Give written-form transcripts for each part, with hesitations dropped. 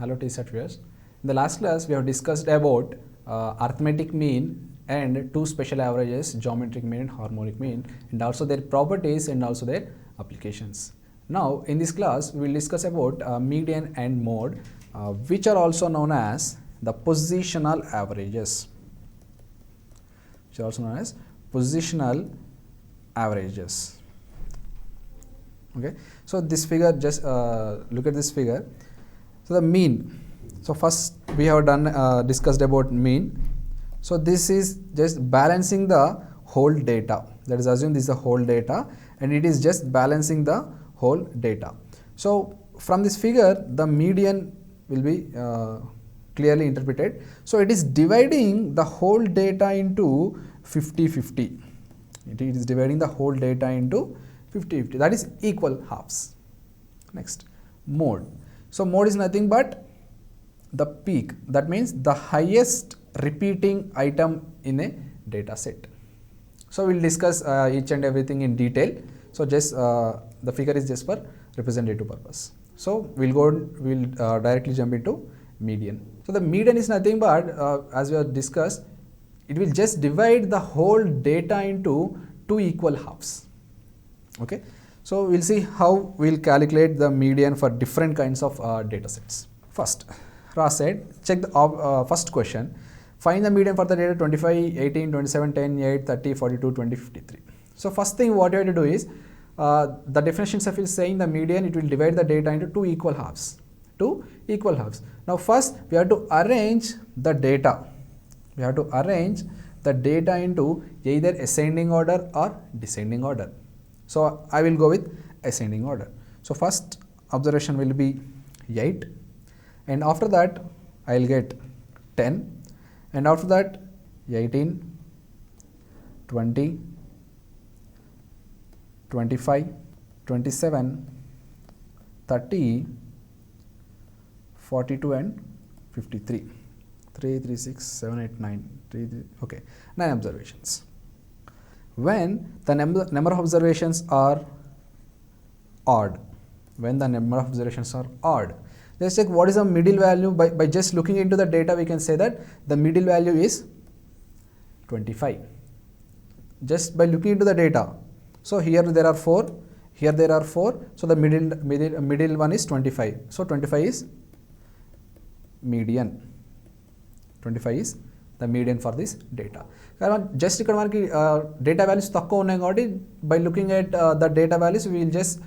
Hello TSAT viewers. In the last class we have discussed about arithmetic mean and two special averages, geometric mean and harmonic mean, and also their properties and also their applications. Now in this class we will discuss about median and mode, which are also known as the positional averages. Which are also known as positional averages. Okay, so this figure, just look at this figure. So the mean. So first we have done discussed about mean. So this is just balancing the whole data. That is, assume this is the whole data, and it is just balancing the whole data. So from this figure, the median will be clearly interpreted. So it is dividing the whole data into 50-50. It is dividing the whole data into 50-50. That is equal halves. Next, mode. So mode is nothing but the peak. That means the highest repeating item in a data set. So we will discuss each and everything in detail. So just the figure is just for representative purpose. So we'll directly jump into median. So the median is nothing but as we have discussed, it will just divide the whole data into two equal halves. Okay, so we'll see how we'll calculate the median for different kinds of data sets. First, Ra said, check the first question. Find the median for the data 25, 18, 27, 10, 8, 30, 42, 20, 53. So first thing what you have to do is, the definition itself is saying the median, it will divide the data into two equal halves. Now first we have to arrange the data. We have to arrange the data into either ascending order or descending order. So I will go with ascending order. So first observation will be 8, and after that I will get 10, and after that 18, 20, 25, 27, 30, 42 and 53. 3, 3, 6, 7, 8, 9, 3, 3, okay, 9 observations. When the number of observations are odd, let's check what is the middle value. By just looking into the data, we can say that the middle value is 25. Just by looking into the data. So here there are 4, here there are 4, so the middle one is 25. So 25 is median. 25 is the median for this data. Just data values takkuva unnai kabatti, by looking at the data values we will just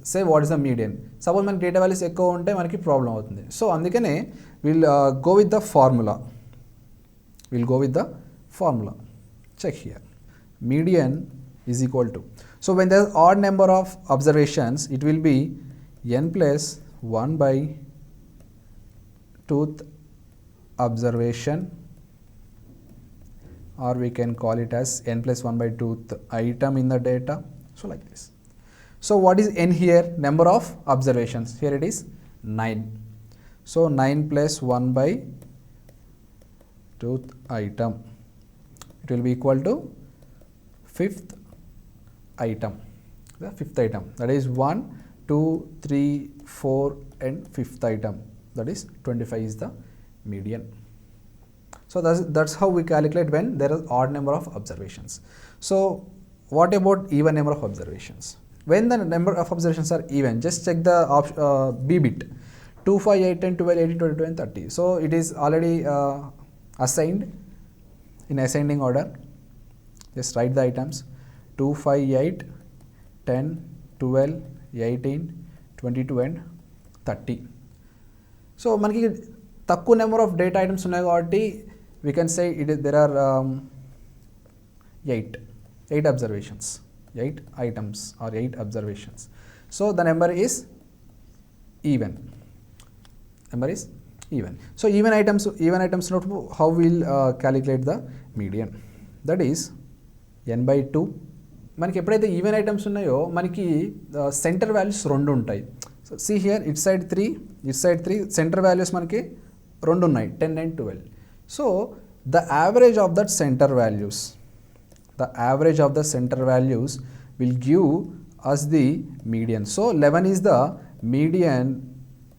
say what is the median. Suppose manaki data values ekkuva unte manaki problem avutundi. So andukane we will go with the formula. Check here. Median is equal to, so when there is odd number of observations, it will be n plus 1 by tooth observation, or we can call it as n plus 1 by tooth item in the data. So like this. So what is n here? Number of observations. Here it is 9. So 9 plus 1 by tooth item. It will be equal to fifth item. The fifth item. That is 1, 2, 3, 4 and fifth item. That is 25 is the median. So that's how we calculate when there is odd number of observations. So what about even number of observations? When the number of observations are even, just check the B bit. 2, 5, 8, 10, 12, 18, 22 and 30. So it is already assigned in ascending order. Just write the items 2, 5, 8, 10, 12, 18, 22 and 30. So manaki takku number of data items unnai kabatti we can say there are 8 observations, 8 items or 8 observations. So the number is even. So even items how we will calculate the median. That is n by 2. మనకి ఎప్పుడైతే even items ఉన్నాయో మనకి centre values 2 ఉంటాయి. So see here it side 3 center values మనకి 2 ఉన్నాయి, 10 and 12. So the average of that center values will give us the median. So 11 is the median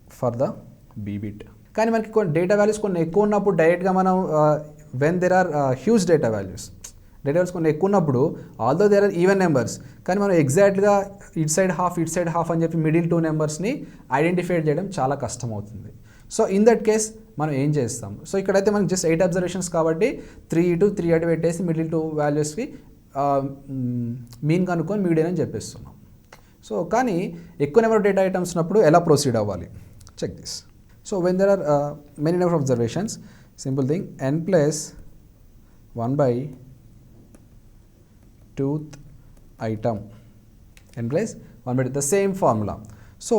for the B bit. కానీ మనకి కొన్ని data values కొన్ని ఎక్కువ ఉన్నప్పుడు డైరెక్ట్గా మనం when there are huge data values కొన్ని ఎక్కువ ఉన్నప్పుడు although there are even numbers, కానీ మనం ఎగ్జాక్ట్గా ఇట్ సైడ్ హాఫ్ అని చెప్పి మిడిల్ 2 నెంబర్స్ని ఐడెంటిఫై చేయడం చాలా కష్టం అవుతుంది. సో ఇన్ దట్ కేస్ మనం ఏం చేస్తాం? సో ఇక్కడైతే మనకి జస్ట్ 8 అబ్జర్వేషన్స్ కాబట్టి 3 ఇటు 3 అటు పెట్టేసి మిడిల్ 2 వాల్యూస్కి మీన్ కనుక్కొని మీడియన్ అని చెప్పేస్తున్నాం. సో కానీ ఎక్కువ నెంబర్ డేటా ఐటమ్స్ ఉన్నప్పుడు ఎలా ప్రొసీడ్ అవ్వాలి? Check this. So when there are many number of observations, simple thing n+1/2th item, n+1/2 the same formula. So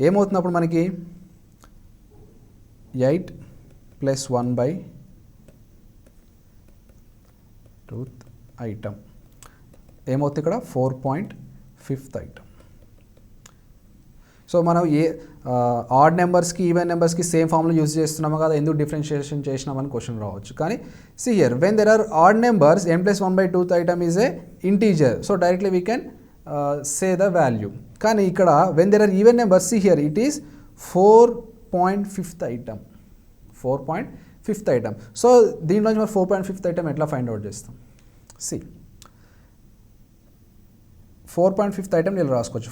ఏమవుతున్నప్పుడు మనకి 8+1/2th item ఏమవుతుంది ఇక్కడ 4.5th item. సో మనం ఏ ఆడ్ నెంబర్స్కి ఈవెన్ నెంబర్స్కి సేమ్ ఫార్ములా యూజ్ చేస్తున్నాము కదా, ఎందుకు డిఫరెన్షియేషన్ చేసినామని క్వశ్చన్ రావచ్చు. కానీ see here when there are odd numbers n+1/2th item is a integer, so directly we can say the value. కానీ ఇక్కడ when there are even numbers, see here it is 4.5th item. 4.5th item. సో దీంట్లో మనం 4.5th item ఎట్లా find out చేస్తాం? సి 4.5th item నేను రాసుకోవచ్చు.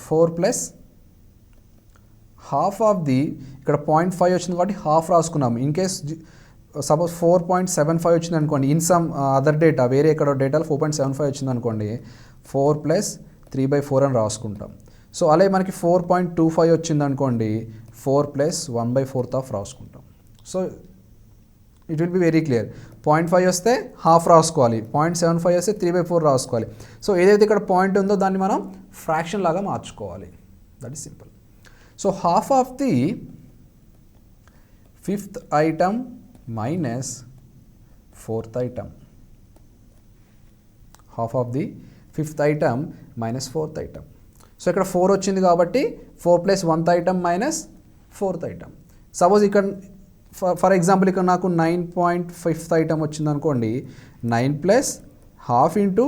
4+half ఆఫ్ ది, ఇక్కడ 0.5 వచ్చింది కాబట్టి హాఫ్ రాసుకున్నాము. ఇన్ కేస్ సపోజ్ 4.75 వచ్చింది అనుకోండి, ఇన్ సమ్ అదర్ డేటా వేరే ఎక్కడో డేటాలో 4.75 వచ్చింది అనుకోండి, 4+3/4 అని రాసుకుంటాం. సో అలాగే మనకి 4.25 వచ్చింది అనుకోండి, 4+1/4 రాసుకుంటాం. So it will be very clear. 0.5 వస్తే హాఫ్ రాసుకోవాలి, 0.75 వస్తే 3/4 రాసుకోవాలి. సో ఏదైతే ఇక్కడ పాయింట్ ఉందో దాన్ని మనం ఫ్రాక్షన్ లాగా మార్చుకోవాలి. That is simple. So half of the 5th item minus 4th item. Half of the 5th item minus 4th item. So ఇక్కడ 4 వచ్చింది కాబట్టి 4+1th item minus 4th item. Suppose ఇక్కడ ఫర్ ఎగ్జాంపుల్ ఇక్కడ నాకు 9.5th item వచ్చింది అనుకోండి, 9+half into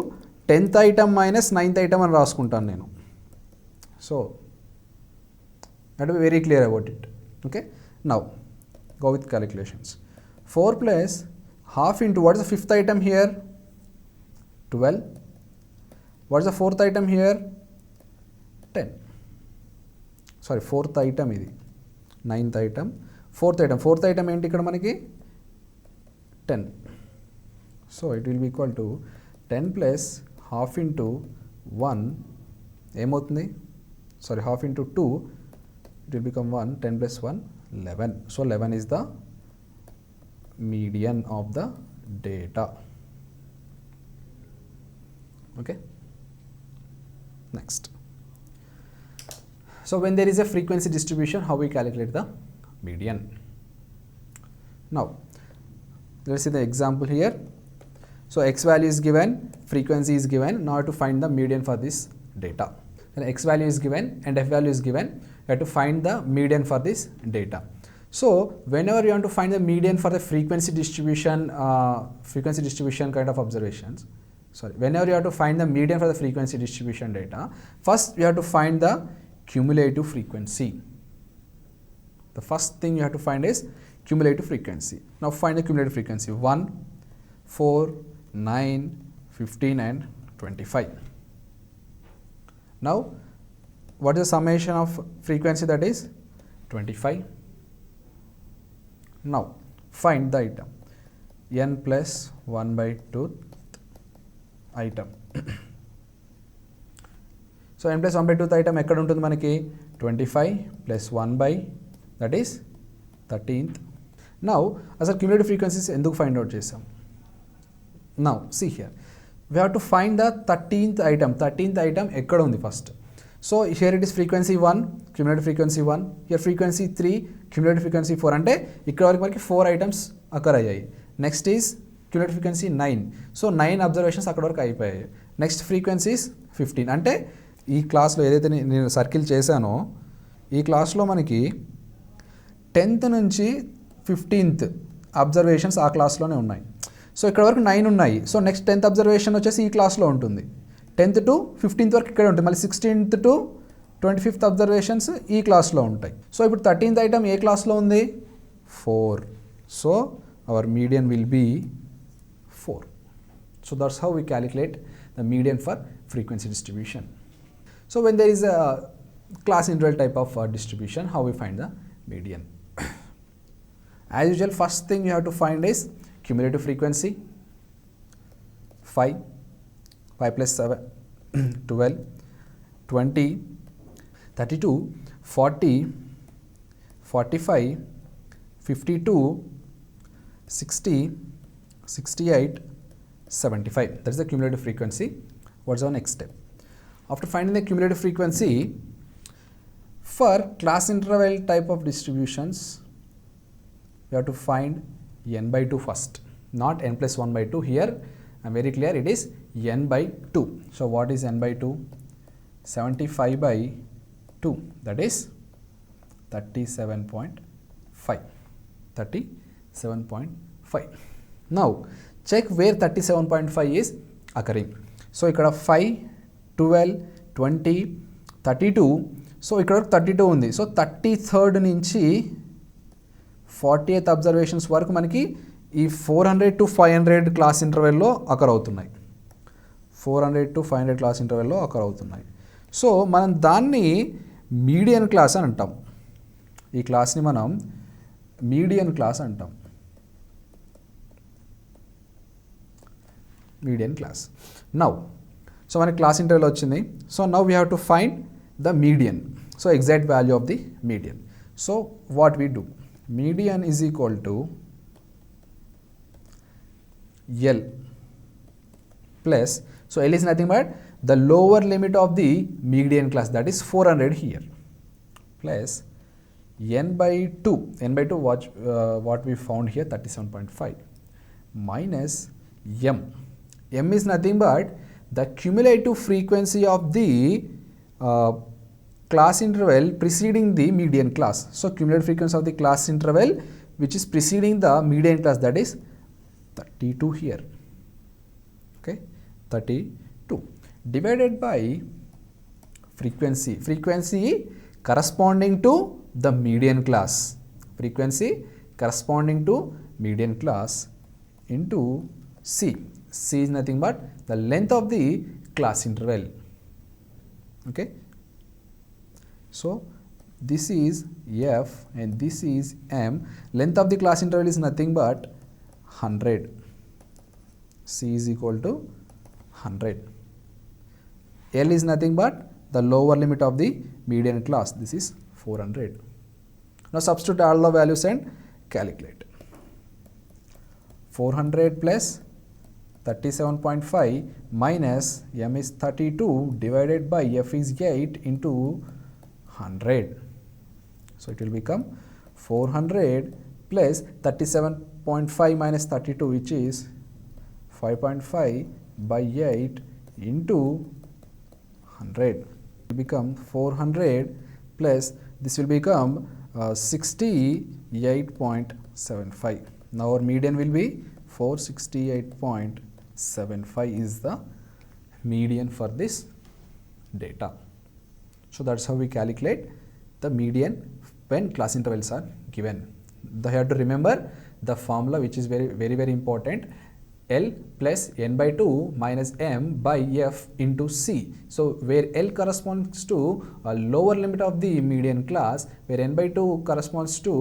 10th item minus 9th item అని రాసుకుంటాను నేను. So that will be very clear about it. Okay, now go with calculations. 4+half into what is the 5th item here? 12. What is the 4th item here? 10. Sorry, 4th item ఇది 9th item, 4th item. 4th item ఏంటి ఇక్కడ మనకి 10. So it will be equal to 10+half into 1 ఏమవుతుంది? Sorry, half into 2, it will become 1. 10+1, 11. So 11 is the median of the data. Okay, next. So when there is a frequency distribution, how we calculate the median? Now let's see the example here. So x value is given, frequency is given. Now I have to find the median for this data. Then x value is given and f value is given. You have to find the median for this data. So whenever you want to find the median for the frequency distribution kind of observations, whenever you have to find the median for the frequency distribution data, first you have to find the cumulative frequency. The first thing you have to find is cumulative frequency. Now find the cumulative frequency: 1, 4, 9, 15 and 25. Now what is the summation of frequency? That is 25. Now find the item n+1/2th item. So n+1/2th item ఎక్కడ ఉంటుంది మనకి? 25 + 1 that is 13th. Now అసలు cumulative frequencies ఎందుకు find out చేసాం? Now see here, we have to find the 13th item. 13th item ఎక్కడ ఉంది first? So here it is frequency 1, cumulative frequency 1, here frequency 3, cumulative frequency 4. అంటే ఇక్కడ వరకు మనకి 4 items అక్కర్ అయ్యాయి. Next is cumulative frequency 9. So 9 observations అక్కడ వరకు అయిపోయాయి. Next frequencies 15. అంటే ఈ క్లాస్లో ఏదైతే నేను సర్కిల్ చేశానో ఈ క్లాస్లో మనకి 10th నుంచి 15th అబ్జర్వేషన్స్ ఆ క్లాస్లోనే ఉన్నాయి. సో ఇక్కడ వరకు 9 ఉన్నాయి. సో నెక్స్ట్ 10th అబ్జర్వేషన్ వచ్చేసి ఈ క్లాస్లో ఉంటుంది. 10th to 15th వరకు ఇక్కడే ఉంటుంది. మళ్ళీ 16th to 25th అబ్జర్వేషన్స్ ఈ క్లాస్లో ఉంటాయి. సో ఇప్పుడు 13th ఐటమ్ ఏ క్లాస్లో ఉంది? 4. So our median will be 4. So that's how we calculate the median for frequency distribution. So when there is a class interval type of distribution, how we find the median? As usual, first thing you have to find is cumulative frequency. 5 plus 7, 12, 20, 32, 40, 45, 52, 60, 68, 75. That is the cumulative frequency. What's our next step? After finding the cumulative frequency, for class interval type of distributions, you have to find n by 2 first, not n plus 1 by 2. Here I'm very clear, it is n by 2. So what is n by 2? 75 by 2, that is 37.5. 37.5. Now check where 37.5 is occurring. So ikkada 5, 12, 20, 32. So ikkada 32 undi. So 33rd nunchi 40th observations వరకు మనకి ఈ 400 to 500 class ఇంటర్వెల్లో occur అవుతున్నాయి. 400 to 500 class ఇంటర్వెల్లో occur అవుతున్నాయి. So మనం దాన్ని median class అని అంటాం. ఈ క్లాస్ని మనం మీడియన్ క్లాస్ అంటాం. Median class. నౌ సో మనకి క్లాస్ ఇంటర్వెల్ వచ్చింది. So now we have to find the median. So exact value of the median. So what we do? Median is equal to L plus, so L is nothing but the lower limit of the median class, that is 400 here, plus n by 2. N by 2 what we found here, 37.5, minus m. M is nothing but the cumulative frequency of the class interval preceding the median class. So cumulative frequency of the class interval which is preceding the median class, that is 32 here. Okay, 32 divided by frequency. Frequency corresponding to the median class. Frequency corresponding to median class into C. C is nothing but the length of the class interval. Okay. So this is F and this is M. Length of the class interval is nothing but 100. C is equal to 100. L is nothing but the lower limit of the median class. This is 400. Now substitute all the values and calculate. 400 plus 37.5 minus M is 32 divided by F is 8 into 100. So it will become 400 plus 37.5 minus 32, which is 5.5 by 8 into 100. It will become 400 plus this will become 68.75. Now our median will be 468.75 is the median for this data. So that's how we calculate the median when class intervals are given. You have to remember the formula, which is very important. L plus n by 2 minus m by f into c. So where L corresponds to a lower limit of the median class, where n by 2 corresponds to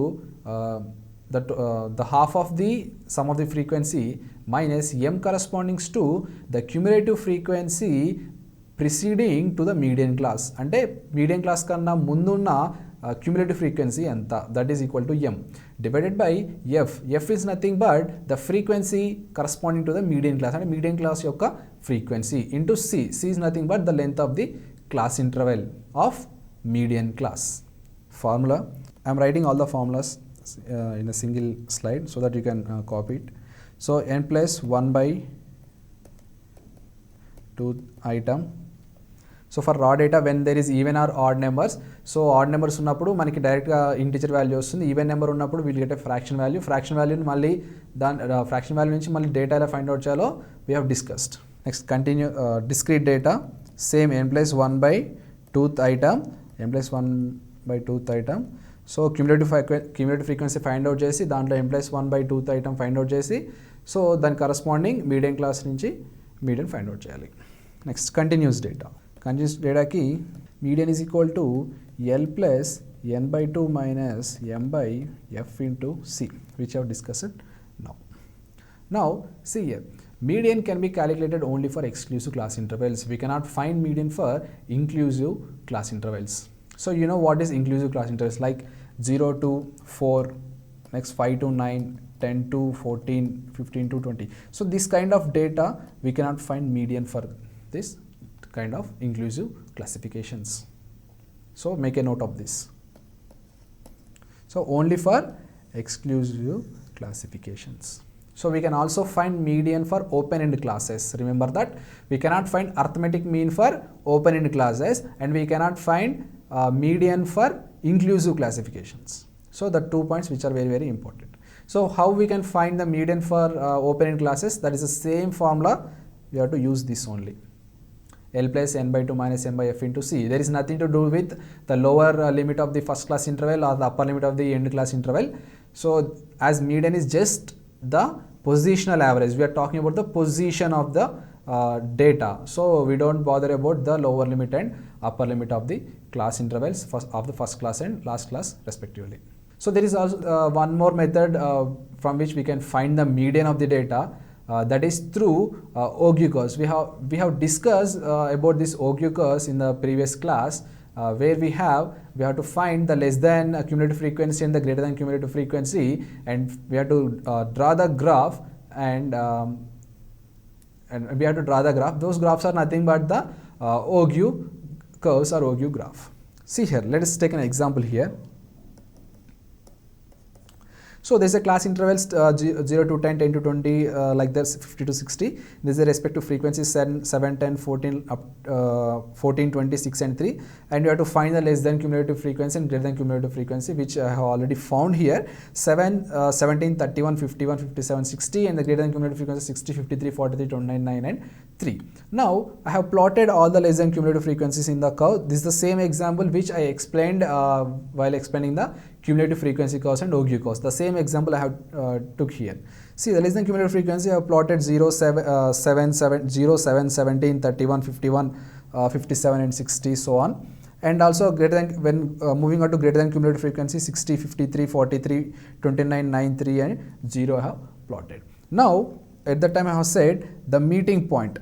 the half of the sum of the frequency, minus m corresponding to the cumulative frequency preceding to the median class. అంటే median class కన్నా ముందున్న cumulative frequency ఎంత, that is equal to m, divided by f. F is nothing but the frequency corresponding to the median class, అంటే median class యొక్క frequency, into c. C is nothing but the length of the class interval of median class. Formula, I am writing all the formulas in a single slide so that you can copy it. So n plus 1 by 2 item. So for raw data, when there is even or odd numbers, so odd numbers ఉన్నప్పుడు మనకి డైరెక్ట్గా integer value వస్తుంది. Even number ఉన్నప్పుడు will get a fraction value. Fraction వాల్యూని మళ్ళీ fraction value నుంచి మళ్ళీ data ఎలా ఫైండ్ అవుట్ చేయాలో we have discussed. Next continue discrete data, same n plus 1 by 2th item. n plus 1 by 2th item. So cumulative frequency find out చేసి దాంట్లో n plus 1 by 2th item find out చేసి so దాని corresponding median class నుంచి median find out చేయాలి. Next continuous డేటాకి median is equal to L plus n by 2 minus m by f into c, which I have discussed now. Now see here, median can be calculated only for exclusive class intervals. We cannot find median for inclusive class intervals. So you know what is inclusive class intervals, like 0 to 4, next 5 to 9, 10 to 14, 15 to 20. So this kind of data we cannot find median for this kind of inclusive classifications. So make a note of this. So only for exclusive classifications. So we can also find median for open-end classes. Remember that we cannot find arithmetic mean for open-end classes, and we cannot find median for inclusive classifications. So the 2 points which are very, very important. So how we can find the median for open-end classes? That is the same formula. We have to use this only. L plus n by 2 minus m by f into c. There is nothing to do with the lower limit of the first class interval or the upper limit of the end class interval. So as median is just the positional average, we are talking about the position of the data. So we don't bother about the lower limit and upper limit of the class intervals of the first class and last class respectively. So there is also one more method from which we can find the median of the data. That is through 𝗂𝗑 curves. We have discussed about this 𝗂𝗑 curves in the previous class, where we have to find the less than cumulative frequency and the greater than cumulative frequency, and we have to draw the graph, and we have to draw the graph. Those graphs are nothing but the 𝗂𝗑 curves or 𝗂𝗑 graph. See here, let us take an example here. So there is a class intervals 0 to 10, 10 to 20, like that, 50 to 60. This is the respective frequencies 7, 10, 14, 14, 20, 6 and 3. And you have to find the less than cumulative frequency and greater than cumulative frequency, which I have already found here. 7, 17, 31, 51, 57, 60, and the greater than cumulative frequency 60, 53, 43, 29, 9 and 3. Now I have plotted all the less than cumulative frequencies in the curve. This is the same example which I explained while explaining the cumulative frequency curves and 𝗂𝗑 curves. The same example I have took here. See, the less than cumulative frequency I have plotted 0, 7, 17, 31, 51, 57 and 60, so on. And also greater than, when moving on to greater than cumulative frequency 60, 53, 43, 29, 9, 3 and 0 I have plotted. Now at that time I have said the meeting point,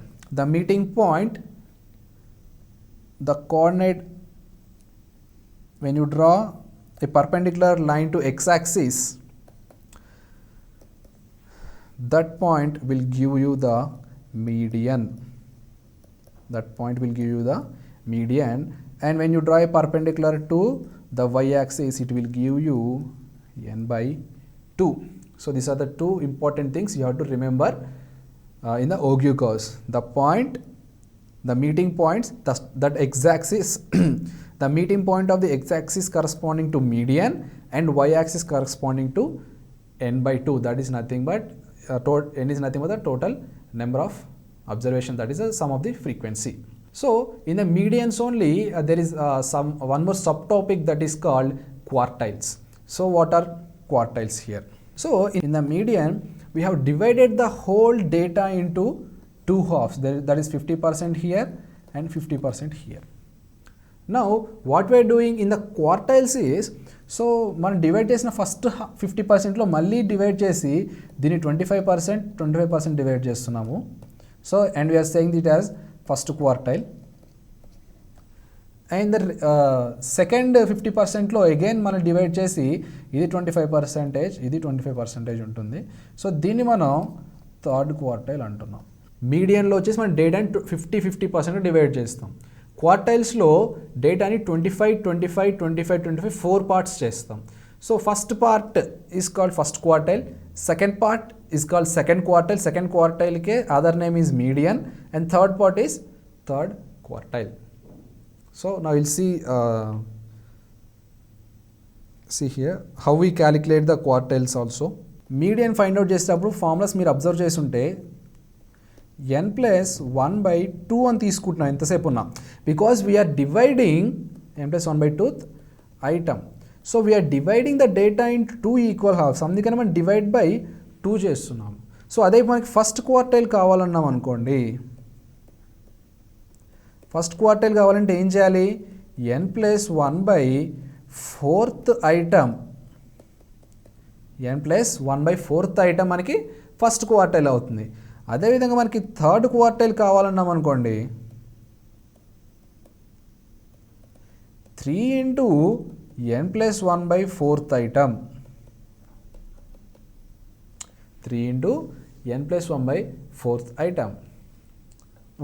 the coordinate, when you draw a perpendicular line to x-axis, that point will give you the median. And when you draw a perpendicular to the y-axis, it will give you n by 2. So these are the two important things you have to remember in the 𝗂𝗑 curves. The point, the meeting points, that x-axis, the meeting point of the x-axis corresponding to median, and y-axis corresponding to n by 2. That is nothing but n is nothing but the total number of observations, that is the sum of the frequency. So in the medians only there is one more subtopic that is called quartiles. So what are quartiles here? So in the median we have divided the whole data into two halves. That is 50% here and 50% here. Now what we are doing in the quartiles is, so మనం divide చేసిన first 50%లో మళ్ళీ divide చేసి దీన్ని 25% divide చేస్తున్నాము. So and we are saying that as first quartile. And the second 50%లో again మనం డివైడ్ చేసి ఇది 25%, ఇది 25% ఉంటుంది. సో దీన్ని మనం థర్డ్ క్వార్టైల్ అంటున్నాం. మీడియన్లో వచ్చేసి మనం డేటాని 50% డివైడ్ చేస్తాం. క్వార్టైల్స్లో డేటాని 25 4 పార్ట్స్ చేస్తాం. So first part is called first quartile, second part is called second quartile, second క్వార్టైల్కే other name is median, and third part is third quartile. So now we'll see here how we calculate the quartiles also. Median find out చేసేటప్పుడు formulas మీరు observe చేసి ఉంటే n plus 1 by 2 అని తీసుకుంటున్నాం ఎంతసేపు ఉన్నా, because we are dividing n plus 1 by 2th item. So we are dividing the data into 2 equal halves. అందుకని మనం డివైడ్ బై 2 చేస్తున్నాం. సో అదే మనకి ఫస్ట్ క్వార్టైల్ కావాలన్నాం అనుకోండి, ఫస్ట్ క్వార్టైల్ కావాలంటే ఏం చేయాలి, n plus 1 by 4th item, n plus 1 by 4th item మనకి ఫస్ట్ క్వార్టైల్ అవుతుంది. అదేవిధంగా మనకి థర్డ్ క్వార్టైల్ కావాలన్నాం అనుకోండి, 3 into n plus 1 by 4th item, 3 into n plus 1 by 4th item.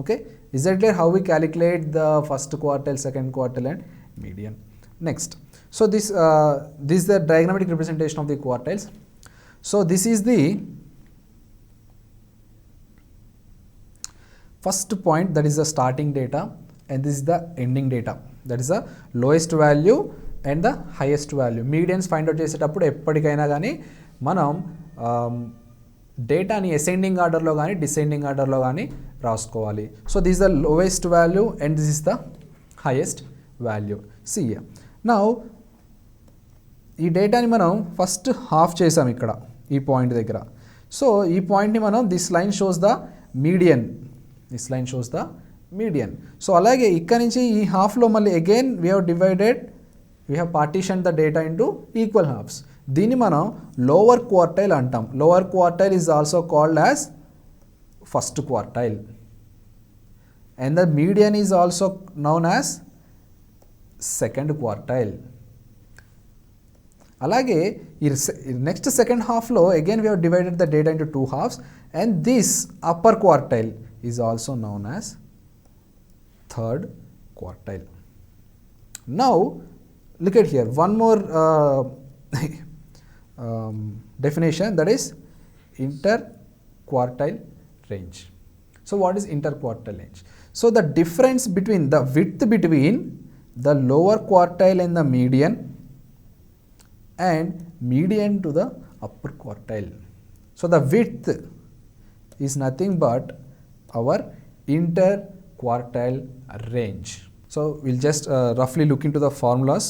Okay, is that clear how we calculate the first quartile, second quartile and median? Next, so this is the diagrammatic representation of the quartiles. So this is the first point, that is the starting data, and this is the ending data, that is the lowest value and the highest value. Medians find out చేసేటప్పుడు ఎప్పటికైనా కానీ మనం డేటాని ascending ఆర్డర్లో కానీ descending ఆర్డర్లో కానీ రాసుకోవాలి. So this the lowest value and this is the highest value. See now ఈ డేటాని మనం ఫస్ట్ హాఫ్ చేసాం ఇక్కడ ఈ పాయింట్ దగ్గర. సో ఈ పాయింట్ని మనం this line shows the median, this line shows the median. So అలాగే ఇక్కడ నుంచి ఈ హాఫ్లో మళ్ళీ again we have partition the data into equal halves. దీన్ని మనం లోవర్ క్వార్టైల్ అంటాం. Lower quartile is also called as first quartile and the median is also known as second quartile. అలాగే ఈ నెక్స్ట్ సెకండ్ హాఫ్లో again we have divided the data into 2 halves and this upper quartile is also known as third quartile. Now look at here, one more definition, that is interquartile range. So what is interquartile range? So the difference between the width between the lower quartile and the median and median to the upper quartile. So the width is nothing but our interquartile range. So we'll just roughly look into the formulas.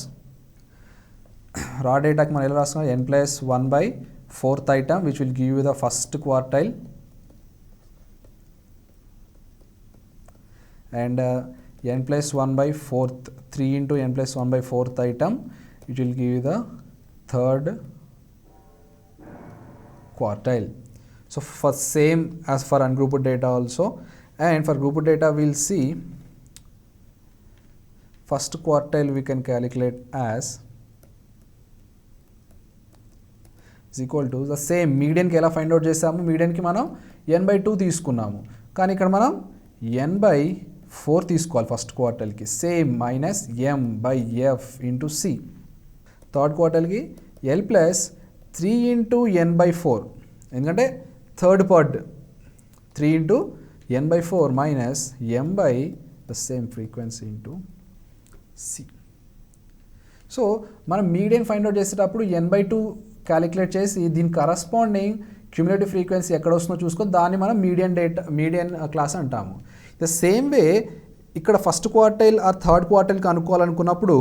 Raw data ki మనం ఎలా రాస్తాం, n plus 1 by 4th item which will give you the first quartile and n plus 1 by 4th, 3 into n plus 1 by 4th item which will give you the third quartile. So for same as for ungrouped data also, and for grouped data we'll see first quartile we can calculate as is equal to the same median కి ఎలా find out చేసాము, median కి మనం n by 2 తీసుకున్నాము, కానీ ఇక్కడ మనం n by 4 తీసుకోవాలి ఫస్ట్ క్వార్టైల్ కి. Same minus m by f into c. Third quartile కి l plus 3 into n by 4, ఎందుకంటే third part 3 into n by 4 minus m by the same frequency into c. So మనం median find out చేసేటప్పుడు n by 2 calculate చేసి దీని corresponding cumulative frequency ఎక్కడ వస్తుందో చూసుకొని దాన్ని మనం మీడియన్ క్లాస్ అంటాము. ద సేమ్ వే ఇక్కడ ఫస్ట్ క్వార్టైల్ ఆర్ థర్డ్ క్వార్టైల్కి అనుకోవాలనుకున్నప్పుడు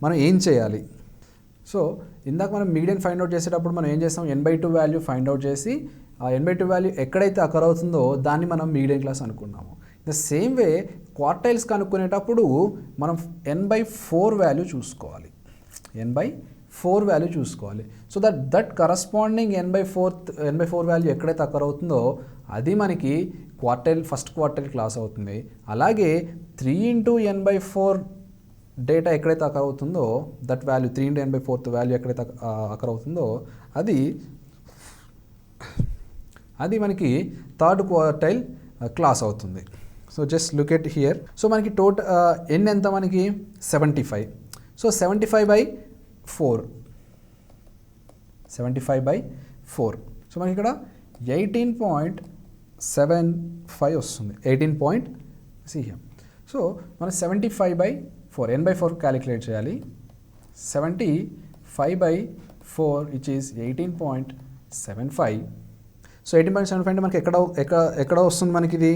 మనం ఏం చేయాలి? సో ఇందాక మనం మీడియన్ ఫైండ్ అవుట్ చేసేటప్పుడు మనం ఏం చేస్తాం, n by 2 value find out చేసి ఆ n by 2 వాల్యూ ఎక్కడైతే అకర్ అవుతుందో దాన్ని మనం మీడియన్ క్లాస్ అనుకున్నాము. ద సేమ్ వే క్వార్టైల్స్ కనుక్కునేటప్పుడు మనం n by 4 వాల్యూ చూసుకోవాలి, n by 4 వాల్యూ చూసుకోవాలి. So that corresponding n by 4 value ఎక్కడైతే అకర్ అవుతుందో అది మనకి క్వార్టైల్ ఫస్ట్ క్వార్టైల్ క్లాస్ అవుతుంది. అలాగే 3 into n by 4 డేటా ఎక్కడైతే అకర్ అవుతుందో that value 3 into n by 4th value ఎక్కడైతే అకర్ అవుతుందో అది మనకి థర్డ్ క్వార్టైల్ క్లాస్ అవుతుంది. So just look at here. So మనకి టోటల్ n ఎంత మనకి 75. So 75 by 4, 75 by 4. సో మనకి ఇక్కడ 18.75 వస్తుంది, 18. See here. సో మనం 75 by 4, n by 4 క్యాలిక్యులేట్ చేయాలి. 75 by 4 which is 18.75. సో 18.75 అంటే మనకి ఎక్కడ వస్తుంది మనకి ఇది?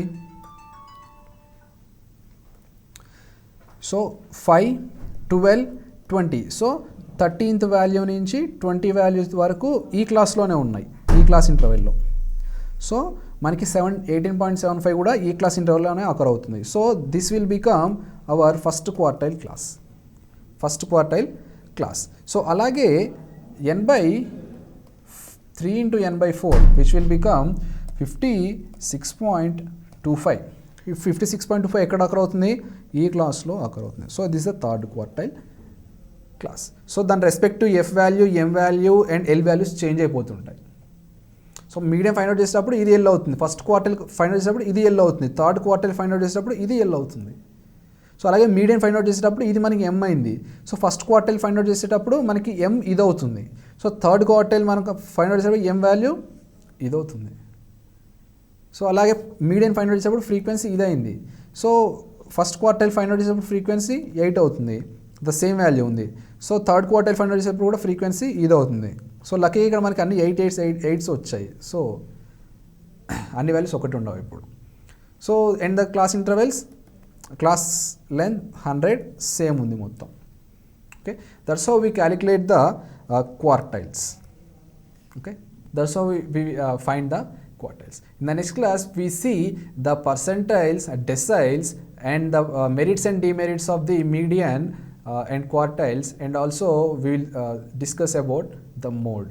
సో 5 12, 20. సో 13th వాల్యూ నుంచి 20 వాల్యూస్ వరకు ఈ క్లాస్లోనే ఉన్నాయి, ఈ క్లాస్ ఇంటర్వెల్లో. సో మనకి 18.75 కూడా ఈ క్లాస్ ఇంటర్వెల్లోనే అకర్ అవుతుంది. So this will become hour first quartile class. So అలాగే n/3 into n/4 which will become 56.25. 56.25 ఎక్కడ అకర్ అవుతుంది? ఈ క్లాస్లో అకర్ అవుతుంది. So this the third quartile class. So దాని respect to F value, M value and L values change అయిపోతుంటాయి. So medium find out చేసేటప్పుడు ఇది ఎల్ అవుతుంది, ఫస్ట్ క్వార్టైల్ ఫైండ్ అవుట్ చేసేటప్పుడు ఇది ఎల్ అవుతుంది, థర్డ్ క్వార్టైల్ ఫైండ్ అవుట్ చేసేటప్పుడు ఇది ఎల్ అవుతుంది. సో అలాగే మీడియం ఫైండ్ అవుట్ చేసేటప్పుడు ఇది మనకి ఎం అయింది. So first quartile find out చేసేటప్పుడు మనకి ఎం ఇది అవుతుంది. సో థర్డ్ క్వార్టైల్ మనకు ఫైండ్ అవుట్ చేసేటప్పుడు ఎం వాల్యూ ఇది అవుతుంది. సో అలాగే మీడియం ఫైండ్ అవుట్ చేసేటప్పుడు ఫ్రీక్వెన్సీ ఇది అయింది. So first quartile find out చేసేటప్పుడు ఫ్రీక్వెన్సీ 8 అవుతుంది, ద సేమ్ వాల్యూ ఉంది. So third quartile find out చేసేటప్పుడు కూడా ఫ్రీక్వెన్సీ ఇది అవుతుంది. సో లక్కీ ఇక్కడ మనకి అన్ని 8 వచ్చాయి. సో అన్ని వాల్యూస్ ఒకటి ఉండవు ఇప్పుడు. So and the class intervals, class length 100 same ఉంది మొత్తం. Okay, that's how we calculate the quartiles. Okay, that's how we find the quartiles. In the next class we see the percentiles, deciles and the merits and demerits of the median and quartiles, and also we will discuss about the mode.